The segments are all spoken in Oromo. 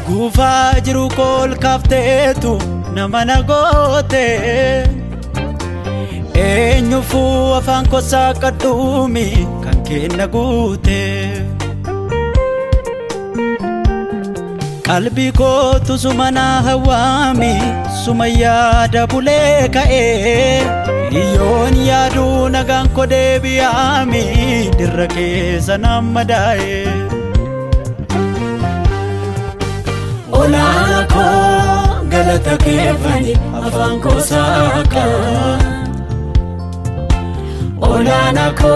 Gufaa jiru kol kafteetu nama nagoote eenyufuu afaan kosaa qadhuumi kan kenna guute qalbii kootu sumana hawaami suma yaada bulee ka'ee yoon yaadu nagaan ko deebi'aami dirra keessa nama daa'e Olana ko galata keefani afaan ko saaka Olana ko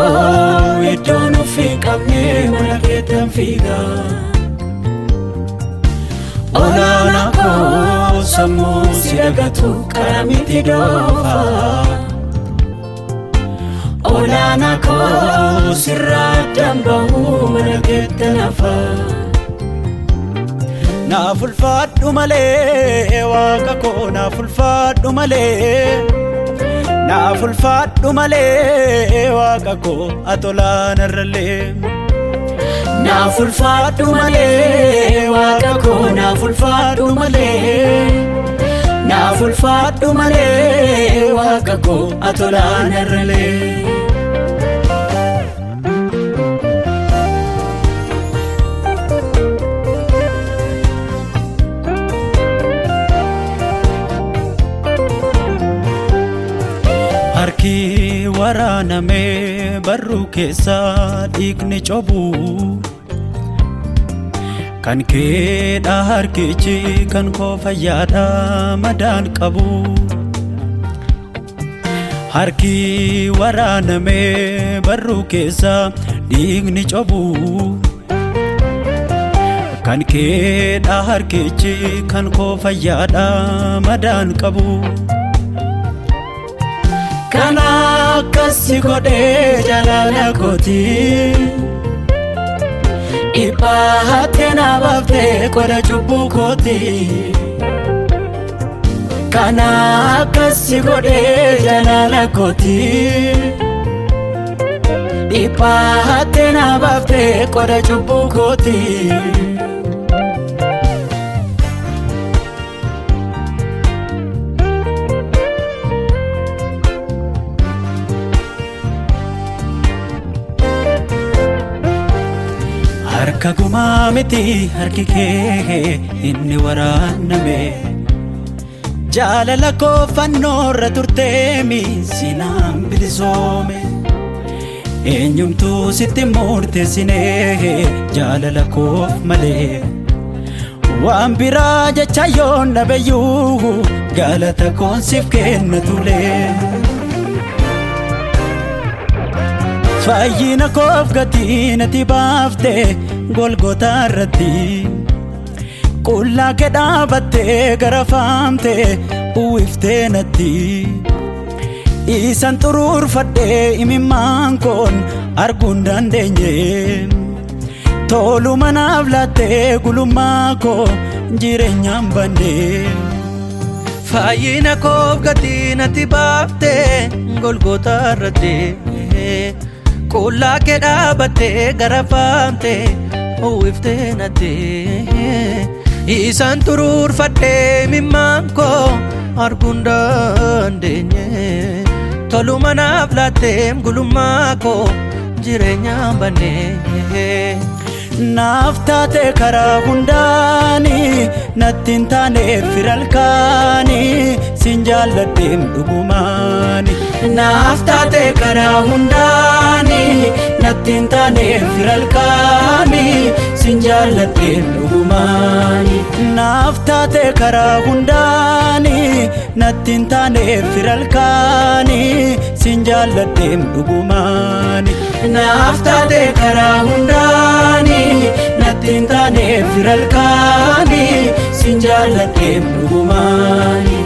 iddoon ofii qabne mana keetan fiiga Olana ko sammuu si dagatu qaramiti doofa Olana ko sirraa dambahu mana keetan hafa Naaf ulfaadhu malee waaqa koo naaf ulfaadhu malee naaf ulfaadhu malee waaqa koo atolaan irralee naaf ulfaadhu malee waaqa koo naaf ulfaadhu malee naaf ulfaadhu malee waaqa koo atolaan irralee Harki waraaname barruu keessa dhiigni cobu kan keedha harkichi kan koo fayyaadha madaan qabu Harki waraaname barruu keessa dhiigni cobu kan keedha harkichi kan koo fayyaadha madaan qabu Kana akkasi godhee jaalala kooti Ibbaattee na baaftee qoda cubbuu kooti Kana akkasi godhee jaalala kooti Ibbaattee na baaftee qoda cubbuu kooti Harka gumaa miti harki kee inni waraaname Jaalala koo fannoorra turteemi sinaan bilisoome Eenyumtuu sitti murteessinee jaalala koof malee Waan biraa jecha yoon dhabeyyuu galata koon siif kenna tulee Fayyina koof gatii natti baafte Golgota irratti Qullaa kee dhaabattee garafaamte uwwiftee natti Isan xuruurfadhee imimmaan koon arguun dandeenye Toluma naaf laattee gulummaa koo jireenyaan banne Fayyina koof gatii natti baafte Golgota irratti Qullaa kee dhaabattee garafaamte uwwiftee natti Isan xuruurfadhee imimmaan koo arguun dandeenye Toluma naaf laattee gulummaa koo jireenyaan banne Naaf taate karaa hundaani natti hin taane firalkaani sin jaalladheem dhugumaani Naaf taate karaa hundaani natti hin taane firalkaani sin jaalladheem dhugumaani Naaf taate karaa hundaani nattin taane firalkaani sin jaalladheem dhugumaani naaf taate karaa hundaani nattin taane firalkaani sin jaalladheem dhugumaani